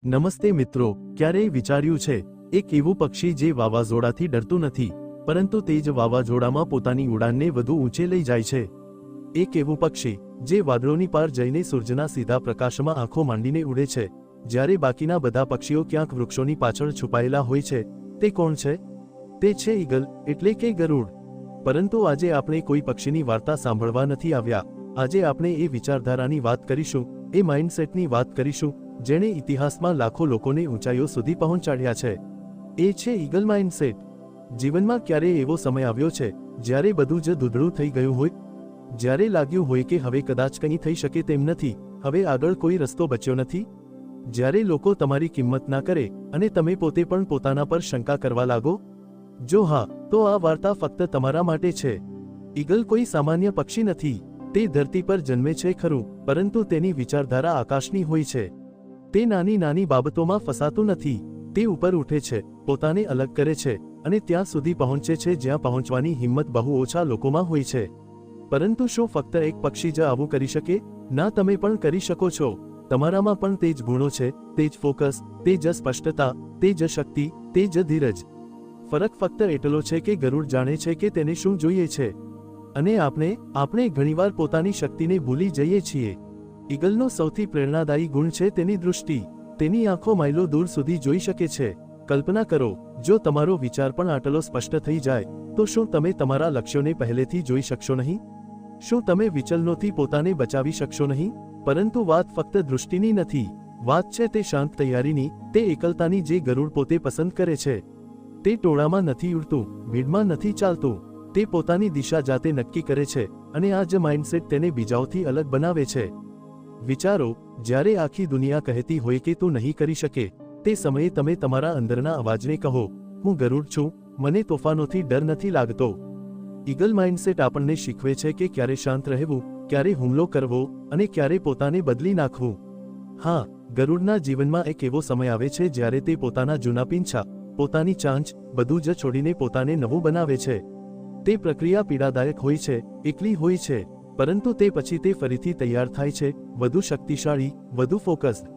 નમસ્તે મિત્રો, ક્યારેય વિચાર્યું છે એક એવું પક્ષી જે વાવાઝોડાથી ડરતું નથી, પરંતુ તે જ વાવાઝોડામાં પોતાની ઉડાનને વધુ ઊંચે લઈ જાય છે? એક એવું પક્ષી જે વાદળોની પાર જઈને સૂર્યના સીધા પ્રકાશમાં આંખો માંડીને ઉડે છે, જ્યારે બાકીના બધા પક્ષીઓ ક્યાંક વૃક્ષોની પાછળ છુપાયેલા હોય છે. તે કોણ છે? તે છે ઈગલ, એટલે કે ગરુડ. પરંતુ આજે આપણે કોઈ પક્ષીની વાર્તા સાંભળવા નથી આવ્યા. આજે આપણે એ વિચારધારાની વાત કરીશું, એ માઇન્ડસેટની વાત કરીશું જેણે ઇતિહાસમાં લાખો લોકોને ઊંચાઈઓ સુધી પહોંચાડ્યા છે. એ છે ઈગલ માઇન્ડસેટ. જીવનમાં ક્યારેય એવો સમય આવ્યો છે જ્યારે બધું જ ધૂંધળું થઈ ગયું હોય, જ્યારે લાગ્યું હોય કે હવે કદાચ કંઈ થઈ શકે તેમ નથી, હવે આગળ કોઈ રસ્તો બચ્યો નથી, જ્યારે લોકો તમારી કિંમત ના કરે અને તમે પોતે પણ પોતાના પર શંકા કરવા લાગો? જો હા, તો આ વાર્તા ફક્ત તમારા માટે છે. ઈગલ કોઈ સામાન્ય પક્ષી નથી. તે ધરતી પર જન્મે છે ખરું, પરંતુ તેની વિચારધારા આકાશની હોય છે. તે નાની નાની બાબતોમાં ફસાતું નથી. તે ઉપર ઉઠે છે, પોતાને અલગ કરે છે અને ત્યાં સુધી પહોંચે છે જ્યાં પહોંચવાની હિંમત બહુ ઓછા લોકોમાં હોય છે. પરંતુ શું ફક્ત એક પક્ષી જ આવું કરી શકે? ના, તમે પણ કરી શકો છો. તમારામાં પણ તે જ ગુણો છે, તે જ ફોકસ, તે જ સ્પષ્ટતા, તે જ શક્તિ, તે જ ધીરજ. ફરક ફક્ત એટલો છે કે ગરુડ જાણે છે કે તેને શું જોઈએ છે, અને આપણે ઘણીવાર પોતાની શક્તિને ભૂલી જઈએ છીએ. ઈગલનો સૌથી પ્રેરણાદાયી ગુણ છે તેની દૃષ્ટિ. તેની આંખો માઇલો દૂર સુધી જોઈ શકે છે. કલ્પના કરો, જો તમારો વિચાર પણ આટલો સ્પષ્ટ થઈ જાય, તો શું તમે તમારા લક્ષ્યોને પહેલેથી જોઈ શકશો નહીં? શું તમે વિચલનોથી પોતાને બચાવી શકશો નહીં? પરંતુ વાત ફક્ત દૃષ્ટિની નથી. વાત છે તે શાંત તૈયારીની, તે એકલતાની જે ગરુડ પોતે પસંદ કરે છે. તે ટોળામાં નથી ઉડતું, ભીડમાં નથી ચાલતું. તે પોતાની દિશા જાતે નક્કી કરે છે, અને આ જ માઇન્ડસેટ તેને બીજાઓથી અલગ બનાવે છે. વિચારો, જ્યારે આખી દુનિયા કહેતી હોય કે તું નહીં કરી શકે, તે સમયે તમે તમારા અંદરના અવાજને કહો, હું ગરુડ છું, મને તોફાનોથી ડર નથી લાગતો. ઈગલ માઇન્ડસેટ આપણને શીખવે છે કે ક્યારે શાંત રહેવું, ક્યારે હુમલો કરવો અને ક્યારે પોતાને બદલી નાખવું. હા, ગરુડના જીવનમાં એક એવો સમય આવે છે જ્યારે તે પોતાના જૂના પીંછા, પોતાની ચાંચ, બધું જ છોડીને પોતાને નવું બનાવે છે. તે પ્રક્રિયા પીડાદાયક હોય છે, એકલી હોય છે, પરંતુ તે પછી તે ફરીથી તૈયાર થાય છે, વધુ શક્તિશાળી, વધુ ફોકસ્ડ.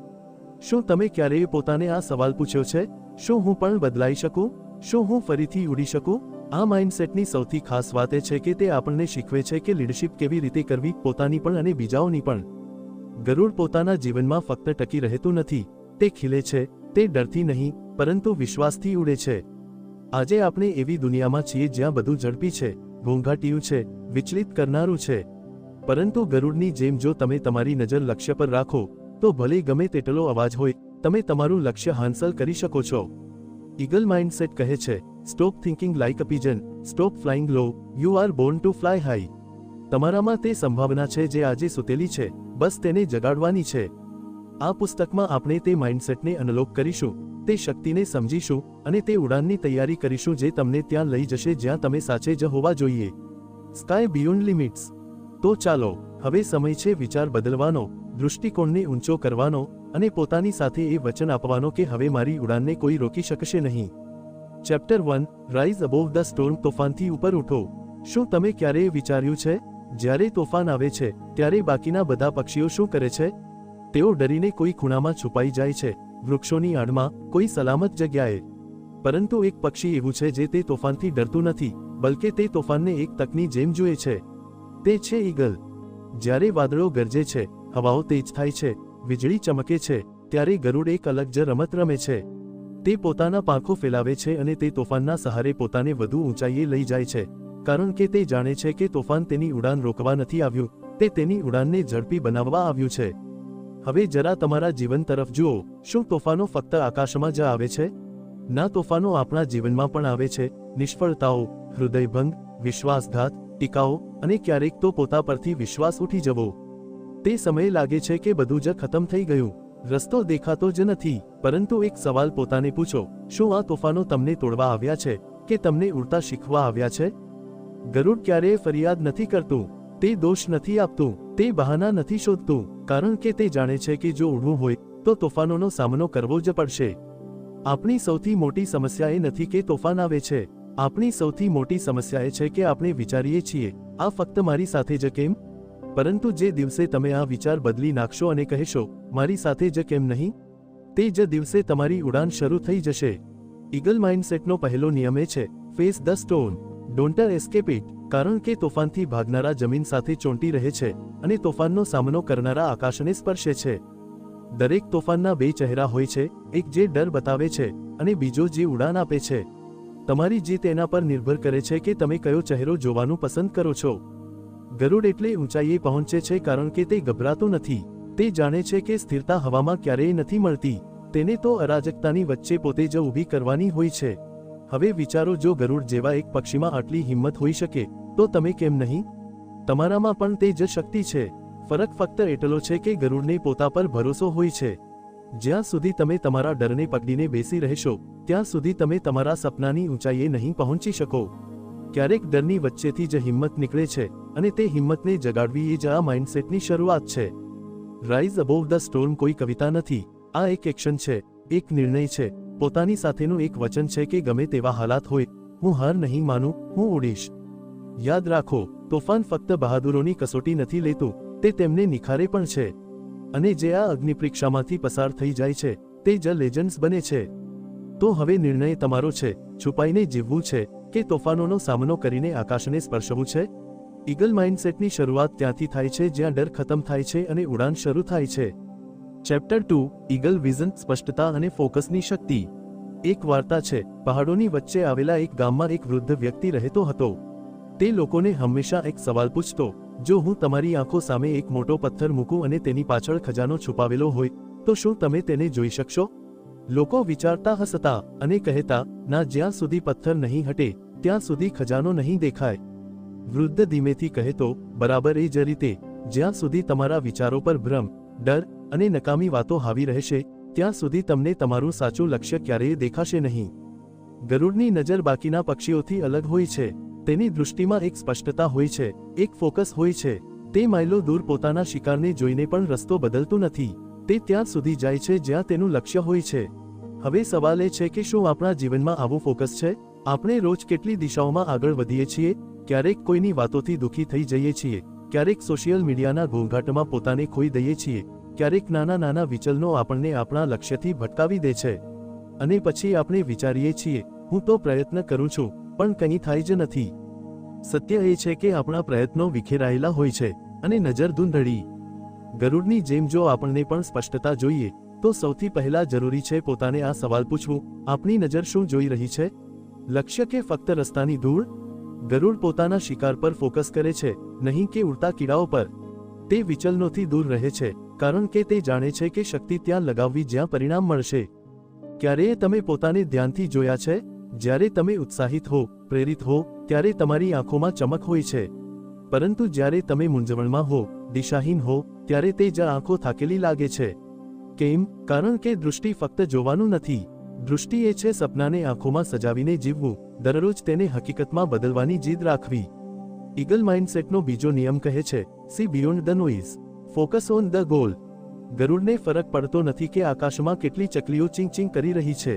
શું તમે ક્યારેય પોતાને આ સવાલ પૂછ્યો છે? શું હું પણ બદલાઈ શકું? શું હું ફરીથી ઉડી શકું? આ માઇન્ડસેટની સૌથી ખાસ વાત એ છે કે તે આપણને શીખવે છે કે લીડરશિપ કેવી રીતે કરવી, પોતાની પણ અને બીજાઓની પણ. ગરુડ પોતાના જીવનમાં ફક્ત ટકી રહેતું નથી, તે ખીલે છે. તે ડરથી નહીં, પરંતુ વિશ્વાસથી ઉડે છે. આજે આપણે એવી દુનિયામાં છીએ જ્યાં બધું ઝડપી છે, ઘોંઘાટિયું છે, વિચલિત કરનારું છે. પરંતુ ગરુડની જેમ જો તમે તમારી નજર લક્ષ્ય પર રાખો, તો ભલે ગમે તેટલો અવાજ હોય, તમે તમારું લક્ષ્ય હાંસલ કરી શકો છો. ઈગલ માઇન્ડસેટ કહે છે, stop thinking like a pigeon, stop flying low, you are born to fly high. તમારામાં તે સંભાવના છે જે આજે સૂતેલી છે, બસ તેને જગાડવાની છે. આ પુસ્તકમાં આપણે તે માઇન્ડસેટને અનલોક કરીશું, તે શક્તિને સમજીશું અને તે ઉડાનની તૈયારી કરીશું જે તમને ત્યાં લઈ જશે જ્યાં તમે સાચે જ હોવા જોઈએ. Sky beyond limits. તો ચાલો, હવે સમય છે વિચાર બદલવાનો, દૃષ્ટિકોણને ઊંચો કરવાનો અને પોતાની સાથે એ વચન આપવાનો કે હવે મારી ઉડાનને કોઈ રોકી શકશે નહીં. Chapter 1, rise above the storm. તોફાનથી ઉપર ઉઠો. શું તમે ક્યારેય વિચાર્યું છે, જ્યારે તોફાન આવે છે ત્યારે બાકીના બધા પક્ષીઓ શું કરે છે? તેઓ ડરીને કોઈ ખૂણામાં છુપાઈ જાય છે, વૃક્ષોની આડમાં, કોઈ સલામત જગ્યાએ. પરંતુ એક પક્ષી એવું છે જે તે તોફાનથી ડરતું નથી, બલકે તે તોફાનને એક તકની જેમ જુએ છે. તે છે ઈગલ. જ્યારે વાદળો ગરજે છે, હવાઓ તેજ થાય છે, વીજળી ચમકે છે, ત્યારે ગરુડ એક અલગ જ રમત રમે છે. તે પોતાના પાંખો ફેલાવે છે અને તે તોફાનના સહારે પોતાને વધુ ઊંચાઈએ લઈ જાય છે, કારણ કે તે જાણે છે કે તોફાન તેની ઉડાન રોકવા નથી આવ્યું, તે તેની ઉડાનને ઝડપી બનાવવા આવ્યું છે. હવે જરા તમારા જીવન તરફ જુઓ. શું તોફાનો ફક્ત આકાશમાં જ આવે છે? ના, તોફાનો આપણા જીવનમાં પણ આવે છે. નિષ્ફળતાઓ, હૃદયભંગ, વિશ્વાસઘાત, ટીકાઓ અને ક્યારેક તો પોતા પરથી વિશ્વાસ ઉઠી જવો. તે સમયે લાગે છે કે બધું જ ખતમ થઈ ગયું, રસ્તો દેખાતો જ નથી. પરંતુ એક સવાલ પોતાને પૂછો, શું આ તોફાનો તમને તોડવા આવ્યા છે કે તમને ઉડતા શીખવા આવ્યા છે? ગરુડ ક્યારેય ફરિયાદ નથી કરતું, તે દોષ નથી આપતું, તે બહાના નથી શોધતું, કારણ કે તે જાણે છે કે જો ઉડવું હોય તો તોફાનોનો સામનો કરવો જ પડશે. આપણી સૌથી મોટી સમસ્યા એ નથી કે તોફાન આવે છે. આપણી સૌથી મોટી સમસ્યા એ છે કે આપણે વિચારીએ છીએ, આ ફક્ત મારી સાથે જ કેમ? પરંતુ જે દિવસે તમે આ વિચાર બદલી નાખશો અને કહેશો, મારી સાથે જ કેમ નહીં, તે જ દિવસે તમારી ઉડાન શરૂ થઈ જશે. ઈગલ માઇન્ડસેટનો પહેલો નિયમ એ છે, face the storm, don't escape it. કારણ કે તોફાનથી ભાગનારા જમીન સાથે ચોંટી રહે છે અને તોફાનનો સામનો કરનારા આકાશને સ્પર્શે છે. દરેક તોફાનના બે ચહેરા હોય છે, એક જે ડર બતાવે છે અને બીજો જે ઉડાન આપે છે. તમારી જીત એના પર નિર્ભર કરે છે કે તમે કયો ચહેરો જોવાનું પસંદ કરો છો. ગરુડ એટલે ઊંચાઈએ પહોંચે છે કારણ કે તે ગભરાતો નથી. તે જાણે છે કે સ્થિરતા હવામાં ક્યારેય નથી મળતી. તેને તો અરાજકતાની વચ્ચે પોતે જ ઊભી કરવાની હોય છે. હવે વિચારો, જો ગરુડ જેવા એક પક્ષીમાં આટલી હિંમત હોઈ શકે તો તમે કેમ નહીં? તમારામાં પણ તે જ શક્તિ છે. ફરક ફક્ત એટલો છે કે ગરુડને પોતા પર ભરોસો હોય છે. જ્યાં સુધી તમે તમારા ડરને પકડીને બેસી રહેશો ત્યાં સુધી તમે તમારા સપનાની ઊંચાઈએ નહીં પહોંચી શકો. ક્યારેક ડરની વચ્ચેથી જ હિંમત નીકળે છે અને તે હિંમતને જગાડવી એ જ આ માઇન્ડસેટની શરૂઆત છે. રાઇઝ અબોવ ધ સ્ટોર્મ કોઈ કવિતા નથી, આ એક એક્શન છે, એક નિર્ણય છે. પોતાની સાથેનું એક વચન છે કે ગમે તેવા હાલાત હોય, હું હાર નહીં માનું, હું ઉડીશ. યાદ રાખો, તોફાન ફક્ત બહાદુરોની કસોટી નથી લેતું, તે તેમને નિખારે પણ છે. અને જે આ અગ્નિપરીક્ષામાંથી પસાર થઈ જાય છે તે જ લેજન્ડ્સ બને છે. તો હવે નિર્ણય તમારો છે, છુપાઈને જીવવું છે કે તોફાનોનો સામનો કરીને આકાશને સ્પર્શવું છે. ઈગલ માઇન્ડસેટની શરૂઆત ત્યાંથી થાય છે જ્યાં ડર ખતમ થાય છે અને ઉડાન શરૂ થાય છે. ચેપ્ટર 2, ઈગલ વિઝન, સ્પષ્ટતા અને ફોકસની શક્તિ. એક વાર્તા છે. પહાડોની વચ્ચે આવેલા એક ગામમાં એક વૃદ્ધ વ્યક્તિ રહેતો હતો. તે લોકોને હંમેશા એક સવાલ પૂછતો, જો હું તમારી આંખો સામે એક મોટો પથ્થર મૂકું અને તેની પાછળ ખજાનો છુપાવેલો હોય તો શું તમે તેને જોઈ શકશો? લોકો વિચારતા હસતા અને કહેતા, ના, જ્યાં સુધી પથ્થર નહીં હટે ત્યાં સુધી ખજાનો નહીં દેખાય. વૃદ્ધ ધીમેથી કહેતો, બરાબર એ જ રીતે, જ્યાં સુધી તમારા વિચારો પર ભ્રમ, ડર અને નકામી વાતો હાવી રહેશે ત્યાં સુધી તમને તમારું સાચું લક્ષ્ય ક્યારેય દેખાશે નહીં. ગરુડની નજર બાકીના પક્ષીઓથી અલગ હોય છે. તેની દૃષ્ટિમાં એક સ્પષ્ટતા હોય છે, એક ફોકસ હોય છે. તે માઇલો દૂર પોતાના શિકારને જોઈને પણ રસ્તો બદલતું નથી. તે ત્યાં સુધી જાય છે જ્યાં તેનું લક્ષ્ય હોય છે. હવે સવાલ એ છે કે શું આપણા જીવનમાં આવું ફોકસ છે? આપણે રોજ કેટલી દિશાઓમાં આગળ વધીએ છીએ? ક્યારેક કોઈની વાતોથી દુઃખી થઈ જઈએ છીએ, ક્યારેક સોશિયલ મીડિયાના ઘોંઘાટમાં પોતાને ખોઈ દઈએ છીએ, ક્યારેક નાના નાના વિચલનો આપણને આપણા લક્ષ્યથી ભટકાવી દે છે. અને પછી આપણે વિચારીએ છીએ, હું તો પ્રયત્ન કરું છું પણ કંઈ થાય જ નથી. સત્ય એ છે કે આપણા પ્રયત્નો વિખેરાયેલા હોય છે અને નજર ધૂંધળી. ગરુડની જેમ જો આપણને પણ સ્પષ્ટતા જોઈએ તો સૌથી પહેલા જરૂરી છે પોતાને આ સવાલ પૂછવું, આપણી નજર શું જોઈ રહી છે? લક્ષ્ય કે ફક્ત રસ્તાની ધૂળ? ગરુડ પોતાના શિકાર પર ફોકસ કરે છે, નહીં કે ઉડતા કીડાઓ પર. તે વિચલનોથી દૂર રહે છે કારણ કે તે જાણે છે કે શક્તિ ત્યાં લગાવવી જ્યાં પરિણામ મળશે. ક્યારેય તમે પોતાને ધ્યાનથી જોયા છે? જ્યારે તમે ઉત્સાહિત હો, પ્રેરિત હો, ત્યારે તમારી આંખોમાં ચમક હોય છે. પરંતુ જ્યારે તમે મૂંઝવણમાં હો, દિશાહીન હો, ત્યારે તે જ આંખો થાકેલી લાગે છે. કેમ? કારણ કે દૃષ્ટિ ફક્ત જોવાનું નથી. દૃષ્ટિ એ છે સપનાને આંખોમાં સજાવીને જીવવું, દરરોજ તેને હકીકતમાં બદલવાની જીદ રાખવી. ઈગલ માઇન્ડસેટનો બીજો નિયમ કહે છે, see beyond the noise, focus on the goal. ગરુડને ફરક પડતો નથી કે આકાશમાં કેટલી ચકલીઓ ચીંગ ચીંગ કરી રહી છે.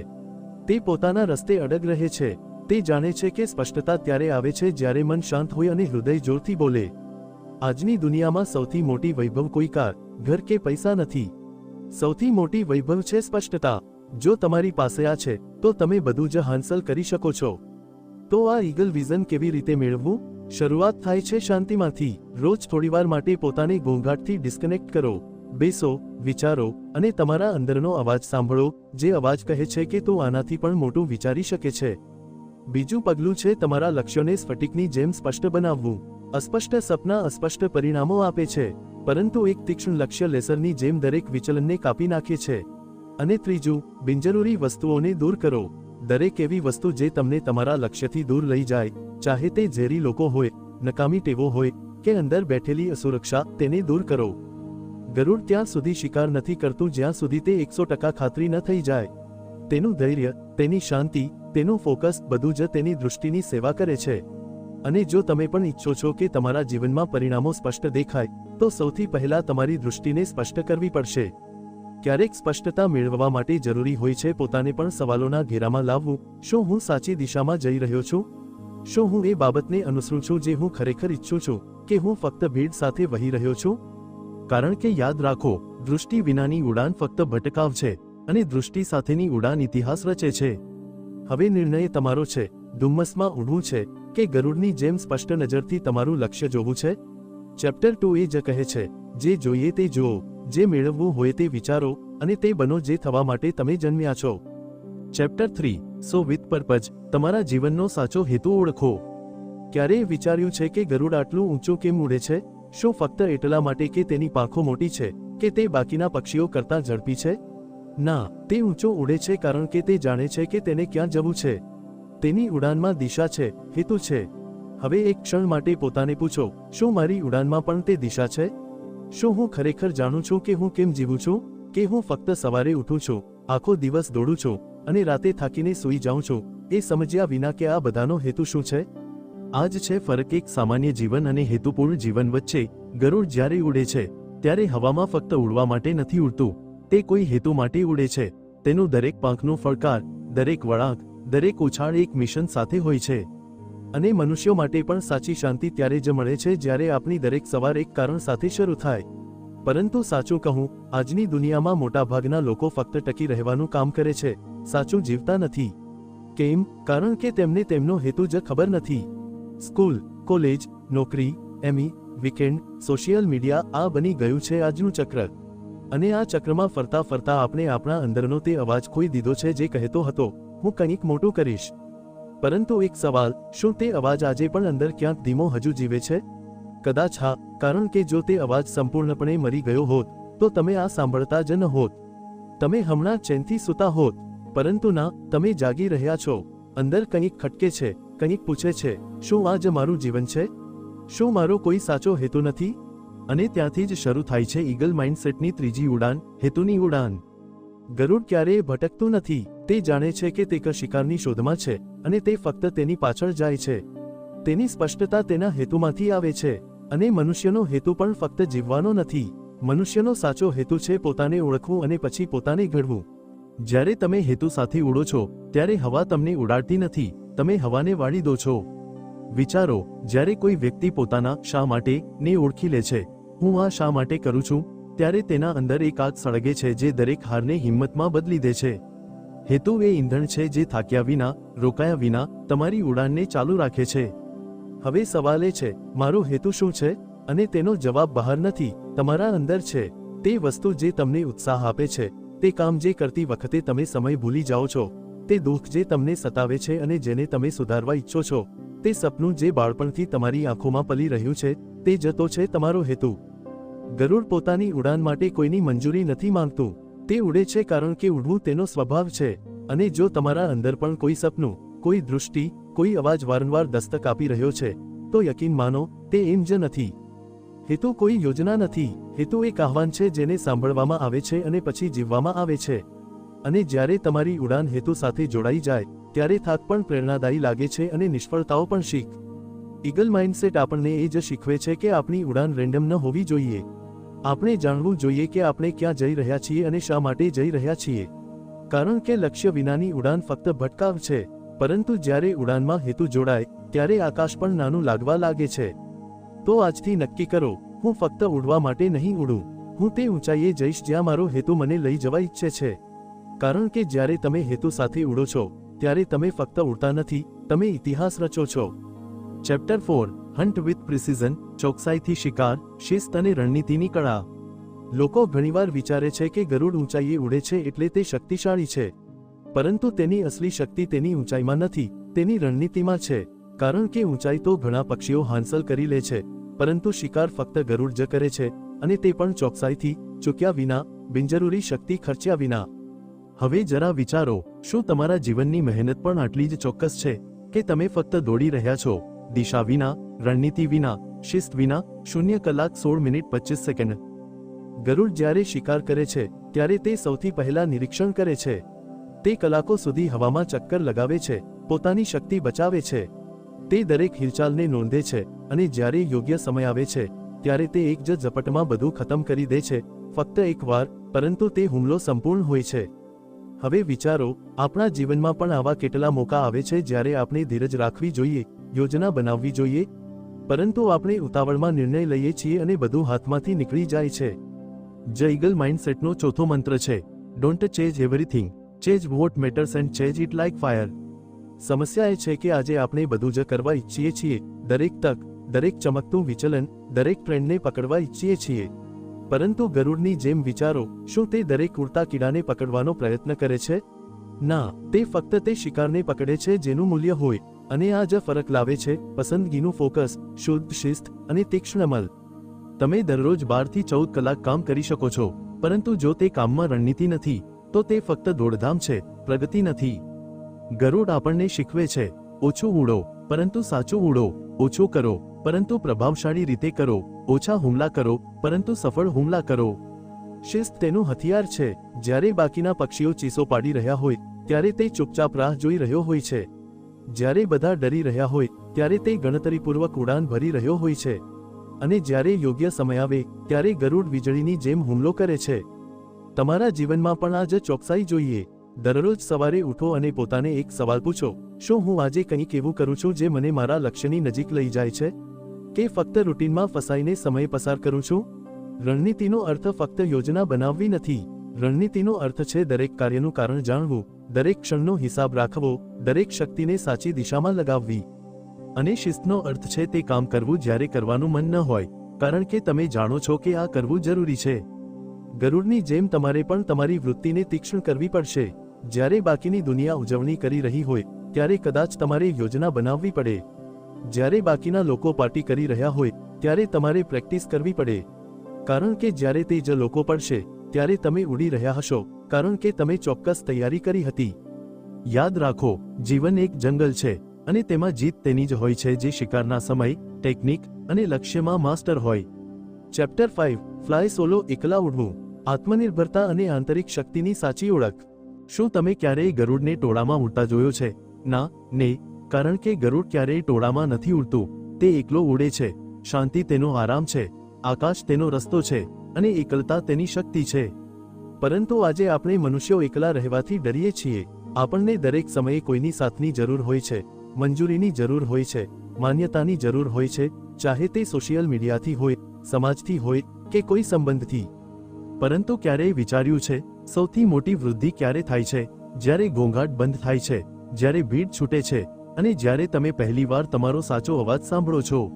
તે પોતાના રસ્તે અડગ રહે છે. તે જાણે છે કે સ્પષ્ટતા ત્યારે આવે છે જ્યારે મન શાંત હોય અને હૃદય જોરથી બોલે. આજની દુનિયામાં સૌથી મોટી વૈભવ કોઈ કાર, ઘર કે પૈસા નથી. સૌથી મોટી વૈભવ છે સ્પષ્ટતા. જો તમારી પાસે આ છે તો તમે બધું જ હાંસલ કરી શકો છો. તો આ ઈગલ વિઝન કેવી રીતે મેળવવું? શરૂઆત થાય છે શાંતિમાંથી. રોજ થોડીવાર માટે પોતાને ઘોંઘાટથી ડિસ્કનેક્ટ કરો. બેસો, વિચારો અને તમારા અંદરનો અવાજ સાંભળો, જે અવાજ કહે છે કે તું આનાથી પણ મોટું વિચારી શકે છે. બીજું પગલું છે તમારા લક્ષ્યોને સ્ફટિકની જેમ સ્પષ્ટ બનાવવું. અસ્પષ્ટ સપના અસ્પષ્ટ પરિણામો આપે છે, પરંતુ એક તીક્ષ્ણ લક્ષ્ય લેસરની જેમ દરેક વિચલનને કાપી નાખે છે. અને ત્રીજું, બિનજરૂરી વસ્તુઓને દૂર કરો. દરેક એવી વસ્તુ જે તમને તમારા લક્ષ્યથી દૂર લઈ જાય, ચાહે તે ઝેરી લોકો હોય, નકામી ટેવો હોય કે અંદર બેઠેલી અસુરક્ષા, તેને દૂર કરો. ગરુડ ત્યાં સુધી શિકાર નથી કરતું જ્યાં સુધી તે 100% ખાતરી ન થઈ જાય. તેનું ધૈર્ય, તેની શાંતિ, તેનું ફોકસ બધું જ તેની દૃષ્ટિની સેવા કરે છે. અને જો તમે પણ ઈચ્છો છો કે તમારા જીવનમાં પરિણામો સ્પષ્ટ દેખાય, તો સૌથી પહેલા તમારી દૃષ્ટિને સ્પષ્ટ કરવી પડશે. ક્યારેક સ્પષ્ટતા મેળવવા માટે જરૂરી હોય છે પોતાને પણ સવાલોના ઘેરામાં લાવવું. શું હું સાચી દિશામાં જઈ રહ્યો છું? શું હું એ બાબતને અનુસરું છું જે હું ખરેખર ઈચ્છું છું, કે હું ફક્ત ભીડ સાથે વહી રહ્યો છું? કારણ કે યાદ રાખો, દૃષ્ટિ વિનાની ઉડાન ફક્ત ભટકાવ છે, અને દૃષ્ટિ સાથેની ઉડાન ઇતિહાસ રચે છે. હવે નિર્ણય તમારો છે. ધુમ્મસમાં ઉડવું છે કે ગરુડની જેમ સ્પષ્ટ નજરથી તમારું લક્ષ્ય જોવું છે? ચેપ્ટર 2 એ જ કહે છે, જે જોઈએ તે જુઓ, જે મેળવવું હોય તે વિચારો, અને તે બનો જે થવા માટે તમે જન્મ્યા છો. ચેપ્ટર 3 સો વિથ પર્પઝ, તમારા જીવનનો સાચો હેતુ ઓળખો. ક્યારેય વિચાર્યું છે કે ગરુડ આટલું ઊંચું કેમ ઉડે છે? શું ફક્ત એટલા માટે કે તેની પાંખો મોટી છે, કે તે બાકીના પક્ષીઓ કરતાં ઝડપી છે? ના, તે ઊંચો ઉડે છે કારણ કે તે જાણે છે કે તેને ક્યાં જવું છે. તેની ઉડાનમાં દિશા છે, હેતુ છે. હવે એક ક્ષણ માટે પોતાને પૂછો, શું મારી ઉડાનમાં પણ તે દિશા છે? શું હું ખરેખર જાણું છું કે હું કેમ જીવું છું? કે હું ફક્ત સવારે ઉઠું છું, આખો દિવસ દોડું છું, અને રાતે થાકીને સૂઈ જાઉં છું, એ સમજ્યા વિના કે આ બધાનો હેતુ શું છે? આ જ છે ફરક એક સામાન્ય જીવન અને હેતુપૂર્ણ જીવન વચ્ચે. ગરુડ જ્યારે ઉડે છે ત્યારે હવામાં ફક્ત ઉડવા માટે નથી ઉડતું, તે કોઈ હેતુ માટે ઉડે છે. તેનું દરેક પાંખનું ફડકાર, દરેક વળાંક, દરેક ઉછાળ એક મિશન સાથે હોય છે. અને મનુષ્યો માટે પણ સાચી શાંતિ ત્યારે જ મળે છે જ્યારે આપણી દરેક સવાર એક કારણ સાથે શરૂ થાય. પરંતુ સાચું કહું, આજની દુનિયામાં મોટાભાગના લોકો ફક્ત ટકી રહેવાનું કામ કરે છે, સાચું જીવતા નથી. કેમ? કારણ કે તેમને તેમનો હેતુ જ ખબર નથી. સ્કૂલ, કોલેજ, નોકરી, એમી, વીકેન્ડ, સોશિયલ મીડિયા, આ બની ગયું છે આજનું ચક્ર. અને આ ચક્રમાં ફરતા ફરતા આપણે આપણા અંદરનો તે અવાજ ખોઈ દીધો છે જે કહેતો હતો, હું કંઈક મોટું કરીશ. પરંતુ એક સવાલ, શું તે અવાજ આજે પણ અંદર ક્યાંક ધીમો હજુ જીવે છે? કદાચ હા, કારણ કે જો તે અવાજ સંપૂર્ણપણે મરી ગયો હોત, તો તમે આ સાંભળતા જ ન હોત. તમે હમણાં ચેનથી સૂતા હોત. પરંતુ ના, તમે જાગી રહ્યા છો. અંદર કંઈક ખટકે છે, કંઈક પૂછે છે, શું આ જ મારું જીવન છે? શું મારો કોઈ સાચો હેતુ નથી? અને ત્યાંથી જ શરૂ થાય છે ઈગલ માઇન્ડસેટની ત્રીજી ઉડાન, હેતુની ઉડાન. ગરુડ ક્યારેય ભટકતું નથી. તે જાણે છે કે તે શિકારની શોધમાં છે, અને તે ફક્ત તેની પાછળ જાય છે. તેની સ્પષ્ટતા તેના હેતુમાંથી આવે છે. અને મનુષ્યનો હેતુ પણ ફક્ત જીવવાનો નથી. મનુષ્યનો સાચો હેતુ છે પોતાને ઓળખવું અને પછી પોતાને ઘડવું. જ્યારે તમે હેતુ સાથે ઉડો છો, ત્યારે હવા તમને ઉડાડતી નથી, તમે હવાને વાળી દો છો. વિચારો, જ્યારે કોઈ વ્યક્તિ પોતાના શા માટે ને ઓળખી લે છે, હું આ શા માટે કરું છું, ત્યારે તેના અંદર એક આગ સળગે છે જે દરેક હારને હિંમતમાં બદલી દે છે. હેતુ એ ઈંધણ છે જે થાક્યા વિના, રોકાયા વિના, તમારી ઉડાનને ચાલુ રાખે છે. હવે સવાલ એ છે, મારો હેતુ શું છે? અને તેનો જવાબ બહાર નથી, તમારા અંદર છે. તે વસ્તુ જે તમને ઉત્સાહ આપે છે, તે કામ જે કરતી વખતે તમે સમય ભૂલી જાઓ છો, તે દુઃખ જે તમને સતાવે છે અને જેને તમે સુધારવા ઈચ્છો છો, તે સપનું જે બાળપણથી તમારી આંખોમાં પલી રહ્યું છે, તે જ તો છે તમારો હેતુ. ગરુડ પોતાની ઉડાન માટે કોઈની મંજૂરી નથી માંગતું. તે ઉડે છે કારણ કે ઉડવું તેનો સ્વભાવ છે. અને જો તમારા અંદર પણ કોઈ સપનું, કોઈ દૃષ્ટિ, કોઈ અવાજ વારંવાર દસ્તક આપી રહ્યો છે, તો યકીન માનો, તે એમ જ નથી. હેતુ કોઈ યોજના નથી. હેતુ એક આહ્વાન છે જેને સાંભળવામાં આવે છે અને પછી જીવવામાં આવે છે. અને જ્યારે તમારી ઉડાન હેતુ સાથે જોડાઈ જાય, ત્યારે થાક પણ પ્રેરણાદાયી લાગે છે અને નિષ્ફળતાઓ પણ શીખ. ઈગલ માઇન્ડસેટ આપણને એ જ શીખવે છે કે આપણી ઉડાન રેન્ડમ ન હોવી જોઈએ. આપણે જાણવું જોઈએ કે આપણે ક્યાં જઈ રહ્યા છીએ અને શા માટે જઈ રહ્યા છીએ. કારણ કે લક્ષ્ય વિનાની ઉડાન ફક્ત ભટકાવ છે. પરંતુ જ્યારે ઉડાનમાં હેતુ જોડાય, ત્યારે આકાશ પણ નાનું લાગવા લાગે છે. તો આજથી નક્કી કરો, હું ફક્ત ઉડવા માટે નહીં ઉડું, હું તે ઊંચાઈએ જઈશ જ્યાં મારો હેતુ મને લઈ જવા ઈચ્છે છે. કારણ કે જ્યારે તમે હેતુ સાથે ઉડો છો, ત્યારે તમે ફક્ત ઉડતા નથી, તમે ઇતિહાસ રચો છો. ચેપ્ટર 4 હન્ટ વિથ પ્રિસિઝન, ચોકસાઈથી શિકાર, શિસ્ત અને રણનીતિની કળા. લોકો ઘણીવાર વિચારે છે કે ગરુડ ઊંચાઈએ ઉડે છે એટલે તે શક્તિશાળી છે. પરંતુ તેની અસલી શક્તિ તેની ઊંચાઈમાં નથી, તેની રણનીતિમાં છે. કારણ કે ઊંચાઈ તો ઘણા પક્ષીઓ હાંસલ કરી લે છે, પરંતુ શિકાર ફક્ત ગરુડ જ કરે છે, અને તે પણ ચોકસાઈથી, ચૂક્યા વિના, બિનજરૂરી શક્તિ ખર્ચ્યા વિના. હવે જરા વિચારો, શું તમારા જીવનની મહેનત પણ આટલી જ ચોક્કસ છે કે તમે ફક્ત દોડી રહ્યા છો, દિશા વિના, રણનીતિ વિના, શિસ્ત વિના, 0 કલાક 16 મિનિટ 25 સેકન્ડ? ગરુડ જ્યારે શિકાર કરે છે, ત્યારે તે સૌથી પહેલા નિરીક્ષણ કરે છે. તે કલાકો સુધી હવામાં ચક્કર લગાવે છે, પોતાની શક્તિ બચાવે છે. તે દરેક હિલચાલને નોંધે છે, અને જ્યારે યોગ્ય સમય આવે છે, ત્યારે તે એક જ ઝપટમાં બધું ખતમ કરી દે છે, ફક્ત એકવાર, પરંતુ તે હુમલો સંપૂર્ણ હોય છે. હવે વિચારો, આપણા જીવનમાં પણ આવા કેટલા મોકા આવે છે જ્યારે આપણે ધીરજ રાખવી જોઈએ, યોજના બનાવવી જોઈએ, પરંતુ આપણે ઉતાવળમાં નિર્ણય લઈએ છીએ અને બધું હાથમાંથી નીકળી જાય છે. જ ઈગલ માઇન્ડસેટનો ચોથો મંત્ર છે, don't chase everything, chase what matters and chase it like fire. સમસ્યા એ છે કે આજે આપણે બધું જ કરવા ઈચ્છીએ છીએ, દરેક તક, દરેક ચમકતું વિચલન, દરેક ટ્રેન્ડને પકડવા ઈચ્છીએ છીએ. પરંતુ ગરુડની જેમ વિચારો, શું તે દરેક ઉડતા કીડાને પકડવાનો પ્રયત્ન કરે છે? ના, તે ફક્ત તે શિકારને પકડે છે જેનું મૂલ્ય હોય, અને આ જ ફરક લાવે છે, પસંદગીનું ફોકસ, શુદ્ધ શિસ્ત અને તીક્ષ્ણ અમલ. તમે દરરોજ 12 થી 14 કલાક કામ કરી શકો છો, પરંતુ જો તે કામમાં રણનીતિ નથી, તો તે ફક્ત દોડધામ છે, પ્રગતિ નથી. ગરુડ આપણને શીખવે છે, ઓછું ઉડો, પરંતુ સાચું ઉડો, ઓછું કરો, પરંતુ પ્રભાવશાળી રીતે કરો, ઓછા હુમલા કરો, પરંતુ સફળ હુમલા કરો. શિસ્ત તેનું હથિયાર છે. જ્યારે બાકીના પક્ષીઓ ચીસો પાડી રહ્યા હોય, ત્યારે તે ચૂપચાપ રાહ જોઈ રહ્યો હોય છે. જ્યારે બધા ડરી રહ્યા હોય, ત્યારે તે ગણતરીપૂર્વક ઉડાન ભરી રહ્યો હોય છે. અને જ્યારે યોગ્ય સમય આવે, ત્યારે ગરુડ વીજળીની જેમ હુમલો કરે છે. તમારા જીવનમાં પણ આ જ ચોકસાઈ જોઈએ. દરરોજ સવારે ઉઠો અને પોતાને એક સવાલ પૂછો, શું હું આજે કંઈક એવું કરું છું જે મને મારા લક્ષ્યની નજીક લઈ જાય છે? કે ફક્ત રૂટીનમાં ફસાઈને સમય પસાર કરું છું? રણનીતિનો અર્થ ફક્ત યોજના બનાવવી નથી. રણનીતિનો અર્થ છે દરેક કાર્યનું કારણ જાણવું, દરેક ક્ષણનો હિસાબ રાખવો, દરેક શક્તિને સાચી દિશામાં લગાવવી. અને શિસ્તનો અર્થ છે તે કામ કરવું જ્યારે કરવાનું મન ન હોય, કારણ કે તમે જાણો છો કે આ કરવું જરૂરી છે. ગરુડની જેમ તમારે પણ તમારી વૃત્તિને તીક્ષ્ણ કરવી પડશે. જ્યારે બાકીની દુનિયા ઉજવણી કરી રહી હોય, ત્યારે કદાચ તમારે યોજના બનાવવી પડે. જ્યારે બાકીના લોકો પાર્ટી કરી રહ્યા હોય, ત્યારે તમારે પ્રેક્ટિસ કરવી પડે. કારણ કે જ્યારે તે જ લોકો પડશે, ત્યારે તમે ઉડી રહ્યા હશો, કારણ કે તમે ચોક્કસ તૈયારી કરી હતી. યાદ રાખો, જીવન એક જંગલ છે, અને તેમાં જીત તેની જ હોય છે જે શિકારના સમય, ટેકનિક અને લક્ષ્યમાં માસ્ટર હોય. ચેપ્ટર 5, ફ્લાય સોલો, એકલા ઉડવું, આત્મનિર્ભરતા અને આંતરિક શક્તિની સાચી ઓળખ. શું તમે ક્યારેય ગરુડને ટોળામાં ઉડતા જોયો છે? ના, ને, કારણ કે ગરુડ ક્યારેય ટોળામાં નથી ઉડતું. તે એકલો ઉડે છે. શાંતિ તેનો આરામ છે, આકાશ તેનો રસ્તો છે, અને એકલતા તેની શક્તિ છે. પરંતુ આજે આપણે મનુષ્યો એકલા રહેવાથી ડરીએ છીએ. આપણને દરેક સમયે કોઈની સાથની જરૂર હોય છે, મંજૂરીની જરૂર હોય છે, માન્યતાની જરૂર હોય છે, ચાહે તે સોશિયલ મીડિયાથી હોય, સમાજથી હોય, કે કોઈ સંબંધથી. પરંતુ ક્યારેય વિચાર્યું છે, સૌથી મોટી વૃદ્ધિ ક્યારે થાય છે? જ્યારે ઘોંઘાટ બંધ થાય છે, જ્યારે ભીડ છૂટે છે, અને જ્યારે તમે પહેલીવાર તમારો સાચો અવાજ સાંભળો છો.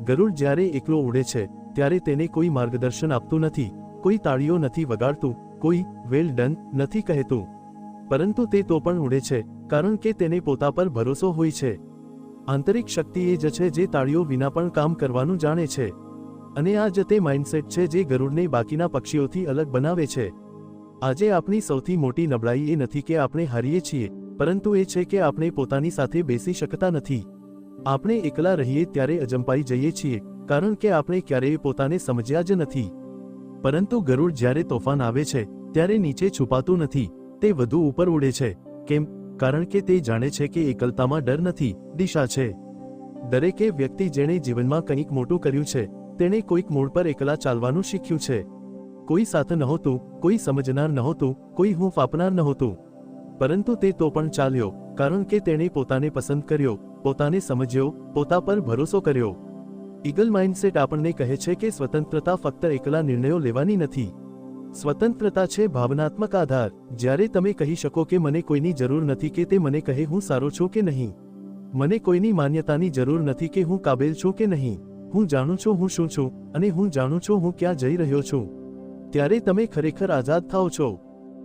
ગરુડ જ્યારે એકલો ઉડે છે, ત્યારે તેને કોઈ માર્ગદર્શન આપતું નથી, કોઈ તાળીઓ નથી વગાડતું, કોઈ વેલ ડન નથી કહેતું. પરંતુ તે તો પણ ઉડે છે, કારણ કે તેને પોતા પર ભરોસો હોય છે. આંતરિક શક્તિ એ જ છે જે તાળીઓ વિના પણ કામ કરવાનું જાણે છે. અને આ જ તે માઇન્ડસેટ છે જે ગરુડને બાકીના પક્ષીઓથી અલગ બનાવે છે. આજે આપણી સૌથી મોટી નબળાઈ એ નથી કે આપણે હારીએ છીએ, પરંતુ એ છે કે આપણે પોતાની સાથે બેસી શકતા નથી. આપણે એકલા રહીએ ત્યારે અજંપાઈ જઈએ છીએ, કારણ કે આપણે ક્યારેય પોતાને સમજ્યા જ નથી. પરંતુ ગરુડ જ્યારે તોફાન આવે છે, ત્યારે નીચે છુપાતું નથી, તે વધુ ઉપર ઉડે છે. કેમ? કારણ કે તે જાણે છે કે એકલતામાં ડર નથી, દિશા છે. દરેકે વ્યક્તિ જેણે જીવનમાં કંઈક મોટું કર્યું છે, તેણે કોઈક મોડ પર એકલા ચાલવાનું શીખ્યું છે. કોઈ સાથ નહોતું, કોઈ સમજનાર નહોતું, કોઈ હૂંફ આપનાર નહોતું. પરંતુ તે તો પણ ચાલ્યો, કારણ કે તેણે પોતાને પસંદ કર્યો, પોતાને સમજ્યો, પોતા પર ભરોસો કર્યો. ઈગલ માઇન્ડસેટ આપણને કહે છે કે સ્વતંત્રતા ફક્ત એકલા નિર્ણયો લેવાની નથી. સ્વતંત્રતા છે ભાવનાત્મક આધાર. જ્યારે તમે કહી શકો કે મને કોઈની જરૂર નથી કે તે મને કહે હું સારો છું કે નહીં. મને કોઈની માન્યતાની જરૂર નથી કે હું કાબેલ છું કે નહીં. હું જાણું છું હું શું છું, અને હું જાણું છું હું ક્યાં જઈ રહ્યો છું. ત્યારે તમે ખરેખર આઝાદ થાઓ છો.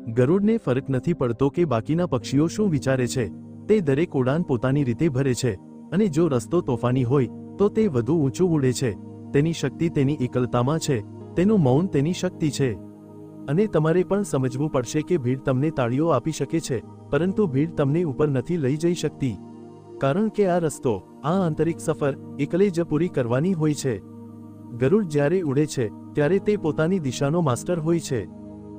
ગરુડને ફરક નથી પડતો કે બાકીના પક્ષીઓ શું વિચારે છે. તે દરેક ઉડાન પોતાની રીતે ભરે છે, અને જો રસ્તો તોફાની હોય, તો તે વધુ ઊંચું ઉડે છે. તેની શક્તિ તેની એકલતામાં છે, તેનું મૌન તેની શક્તિ છે. અને તમારે પણ સમજવું પડશે કે ભીડ તમને તાળીઓ આપી શકે છે, પરંતુ ભીડ તમને ઉપર નથી લઈ જઈ શકતી. કારણ કે આ રસ્તો, આ આંતરિક સફર, એકલે જ પૂરી કરવાની હોય છે. ગરુડ જ્યારે ઉડે છે, ત્યારે તે પોતાની દિશાનો માસ્ટર હોય છે.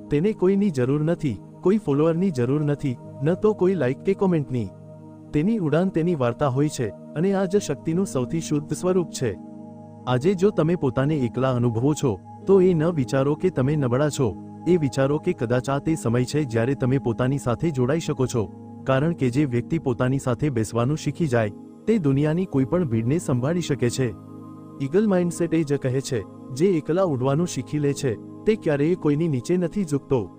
તેને કોઈની જરૂર નથી, કોઈ ફોલોઅરની જરૂર નથી, ન તો કોઈ લાઇક કે કોમેન્ટની. તેની ઉડાન તેની વાર્તા હોય છે, અને આ જ શક્તિનું સૌથી શુદ્ધ સ્વરૂપ છે. આજે જો તમે પોતાને એકલા અનુભવો છો, તો એ ન વિચારો કે તમે નબળા છો, એ વિચારો કે કદાચ આ તે સમય છે જ્યારે તમે પોતાની સાથે જોડાઈ શકો છો. કારણ કે જે વ્યક્તિ પોતાની સાથે બેસવાનું શીખી જાય, તે દુનિયાની કોઈ પણ ભીડને સંભાળી શકે છે. ઈગલ માઇન્ડસેટ એ જ કહે છે, જે એકલા ઉડવાનું શીખી લે છે, તે ક્યારેય કોઈની નીચે નથી ઝૂકતો.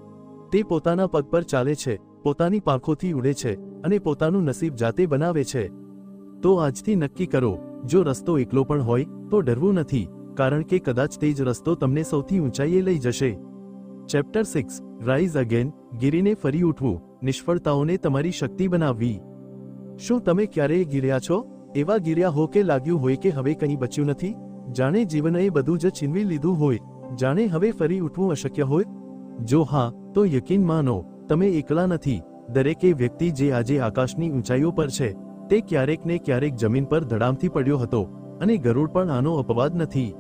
તે પોતાના પગ પર ચાલે છે, પોતાની પાંખોથી ઉડે છે અને પોતાનું નસીબ જાતે બનાવે છે. તો આજથી નક્કી કરો, જો રસ્તો એકલો પણ હોય તો ડરવું નથી, કારણ કે કદાચ તે જ રસ્તો તમને સૌથી ઊંચાઈએ લઈ જશે. Chapter 6 rise again. ગીરીને ફરી ઉઠવું, નિષ્ફળતાઓને તમારી શક્તિ બનાવવી. શું તમે ક્યારેય ગીર્યા છો? એવા ગીર્યા હો કે લાગ્યું હોય કે હવે કંઈ બચ્યું નથી, જાણે જીવનએ બધું જ છીનવી લીધું હોય, જાણે હવે ફરી ઉઠવું અશક્ય હોય? જો હા, તો યકીન માનો, તમે એકલા નથી. દરેક એ વ્યક્તિ જે આજે આકાશની ઊંચાઈઓ પર છે, તે ક્યારેક ને ક્યારેક જમીન પર ધડામથી પડ્યો હતો, અને ગરુડ પણ આનો અપવાદ નથી.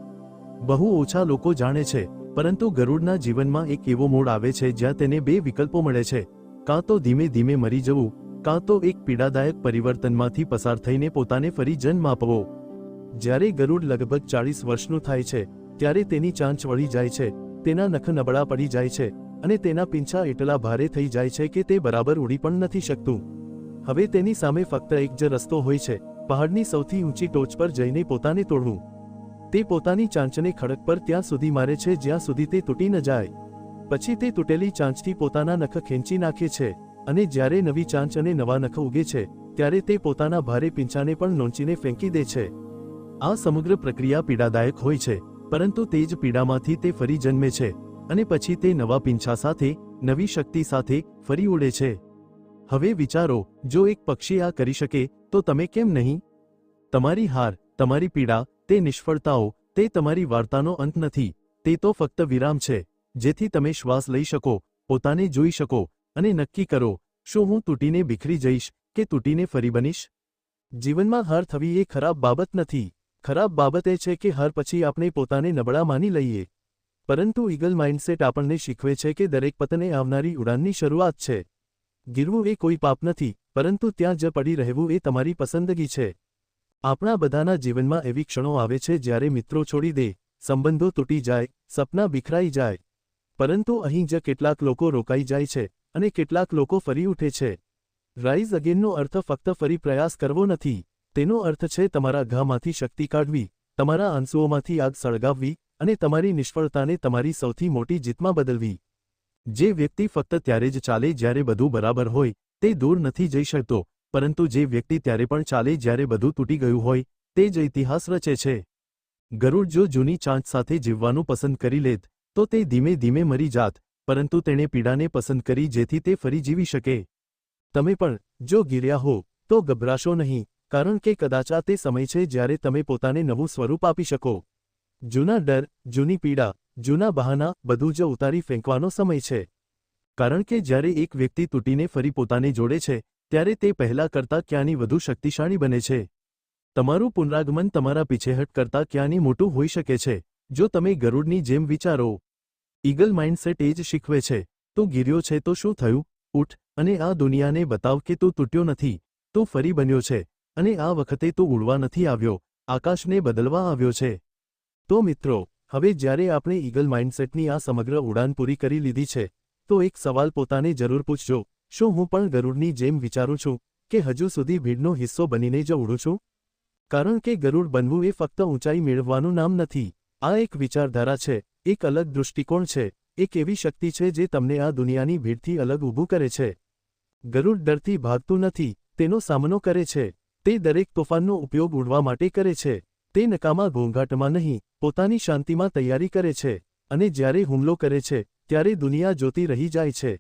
બહુ ઓછા લોકો જાણે છે, પરંતુ ગરુડના જીવનમાં એક એવો મોડ આવે છે જ્યાં તેને બે વિકલ્પો મળે છે, કાં તો ધીમે ધીમે મરી જવું, કાં તો એક પીડાદાયક પરિવર્તનમાંથી પસાર થઈને પોતાને ફરી જન્મ આપવો. જ્યારે ગરુડ લગભગ 40 વર્ષનું થાય છે, ત્યારે તેની ચાંચ વળી જાય છે, તેના નખ નબળા પડી જાય છે, અને તેના પીંછા એટલા ભારે થઈ જાય છે કે તે બરાબર ઉડી પણ નથી શકતું. હવે તેની સામે ફક્ત એક જ રસ્તો હોય છે, પહાડની સૌથી ઊંચી ટોચ પર જઈને પોતાને તોડવું. તે પોતાની ચાંચને ખડક પર ત્યાં સુધી મારે છે જ્યાં સુધી તે તૂટી ન જાય. પછી તે તૂટેલી ચાંચથી પોતાના નખ ખેંચી નાખે છે, અને જ્યારે નવી ચાંચ અને નવા નખ ઉગે છે, ત્યારે તે પોતાના ભારે પીંછાને પણ નોંચીને ફેંકી દે છે. આ સમગ્ર પ્રક્રિયા પીડાદાયક હોય છે, પરંતુ તે જ પીડામાંથી તે ફરી જન્મે છે, અને પછી તે નવા પીંછા સાથે, નવી શક્તિ સાથે ફરી ઉડે છે. હવે વિચારો, જો એક પક્ષી આ કરી શકે, તો તમે કેમ નહીં? તમારી હાર, તમારી પીડા, તે નિષ્ફળતાઓ, તે તમારી વાર્તાનો અંત નથી, તે તો ફક્ત વિરામ છે, જેથી તમે શ્વાસ લઈ શકો, પોતાને જોઈ શકો, અને નક્કી કરો, શું હું તૂટીને બિખરી જઈશ કે તૂટીને ફરી બનીશ? જીવનમાં હાર થવી એ ખરાબ બાબત નથી. ખરાબ બાબત એ છે કે હાર પછી આપણે પોતાને નબળા માની લઈએ. પરંતુ ઈગલ માઇન્ડસેટ આપણને શીખવે છે કે દરેક પતને આવનારી ઉડાનની શરૂઆત છે. ગીરવું એ કોઈ પાપ નથી, પરંતુ ત્યાં જ પડી રહેવું એ તમારી પસંદગી છે. આપણા બધાના જીવનમાં એવી ક્ષણો આવે છે જ્યારે મિત્રો છોડી દે, સંબંધો તૂટી જાય, સપના બિખરાઈ જાય. પરંતુ અહીં જ કેટલાક લોકો રોકાઈ જાય છે, અને કેટલાક લોકો ફરી ઉઠે છે. રાઇઝ અગેનનો અર્થ ફક્ત ફરી પ્રયાસ કરવો નથી. તેનો અર્થ છે તમારા ઘામાંથી શક્તિ કાઢવી, તમારા આંસુઓમાંથી આગ સળગાવવી, અને તમારી નિષ્ફળતાને તમારી સૌથી મોટી જીતમાં બદલવી. જે વ્યક્તિ ફક્ત ત્યારે જ ચાલે જ્યારે બધું બરાબર હોય, તે દૂર નથી જઈ શકતો, પરંતુ જે વ્યક્તિ ત્યારે પણ ચાલે જ્યારે બધું તૂટી ગયું હોય, તે જ ઇતિહાસ રચે છે. ગરુડ જો જૂની ચાંચ સાથે જીવવાનું પસંદ કરી લેત, તો તે ધીમે ધીમે મરી જાત, પરંતુ તેણે પીડાને પસંદ કરી જેથી તે ફરી જીવી શકે. તમે પણ, જો ગીર્યા હો, તો ગભરાશો નહીં, કારણ કે કદાચ આ તે સમય છે જ્યારે તમે પોતાને નવું સ્વરૂપ આપી શકો. જૂના ડર, જૂની પીડા, જૂના બહાના, બધું જ ઉતારી ફેંકવાનો સમય છે. કારણ કે જ્યારે એક વ્યક્તિ તૂટીને ફરી પોતાને જોડે છે, ત્યારે તે પહેલા કરતાં ક્યાંની વધુ શક્તિશાળી બને છે. તમારું પુનરાગમન તમારા પીછેહટ કરતાં ક્યાંની મોટું હોઈ શકે છે, જો તમે ગરુડની જેમ વિચારો. ઈગલ માઇન્ડસેટ એ જ શીખવે છે, તું ગીર્યો છે તો શું થયું? ઉઠ, અને આ દુનિયાને બતાવ કે તું તૂટ્યો નથી, તું ફરી બન્યો છે, અને આ વખતે તું ઉડવા નથી આવ્યો, આકાશને બદલવા આવ્યો છે. તો મિત્રો, હવે જ્યારે આપણે ઈગલ માઇન્ડસેટની આ સમગ્ર ઉડાન પૂરી કરી લીધી છે, તો એક સવાલ પોતાને જરૂર પૂછજો, શું હું પણ ગરુડની જેમ વિચારું છું, કે હજુ સુધી ભીડનો હિસ્સો બનીને જ ઉડું છું? કારણ કે ગરુડ બનવું એ ફક્ત ઊંચાઈ મેળવવાનું નામ નથી. આ એક વિચારધારા છે, એક અલગ દૃષ્ટિકોણ છે, એક એવી શક્તિ છે જે તમને આ દુનિયાની ભીડથી અલગ ઊભું કરે છે. ગરુડ ડરથી ભાગતું નથી, તેનો સામનો કરે છે. તે દરેક તોફાનનો ઉપયોગ ઉડવા માટે કરે છે. તે નકામા ઘોંઘાટમાં નહીં, પોતાની શાંતિમાં તૈયારી કરે છે, અને જ્યારે હુમલો કરે છે, ત્યારે દુનિયા જોતી રહી જાય છે.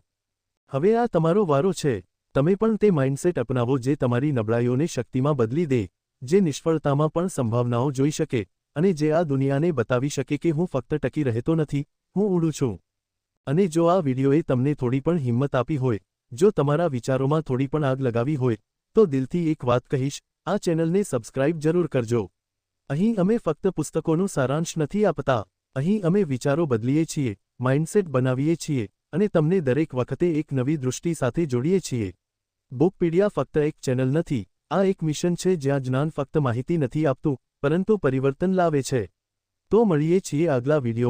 હવે આ તમારો વારો છે. તમે પણ તે માઇન્ડસેટ અપનાવો જે તમારી નબળાઈઓને શક્તિમાં બદલી દે, જે નિષ્ફળતામાં પણ સંભાવનાઓ જોઈ શકે, અને જે આ દુનિયાને બતાવી શકે કે હું ફક્ત ટકી રહેતો નથી, હું ઉડું છું. અને જો આ વિડિયોએ તમને થોડી પણ હિંમત આપી હોય, જો તમારા વિચારોમાં થોડી પણ આગ લગાવી હોય, તો દિલથી એક વાત કહીશ, આ ચેનલને સબસ્ક્રાઇબ જરૂર કરજો. અહીં અમે ફક્ત પુસ્તકોનું સારાંશ નથી આપતા. અહીં અમે વિચારો બદલીએ છીએ, માઇન્ડસેટ બનાવીએ છીએ, અને તમને દરેક વખતે એક નવી દૃષ્ટિ સાથે જોડીએ છીએ. બુકપીડિયા ફક્ત એક ચેનલ નથી, આ એક મિશન છે જ્યાં જ્ઞાન ફક્ત માહિતી નથી આપતું, પરંતુ પરિવર્તન લાવે છે. તો મળીએ છીએ આગલા વિડિયો.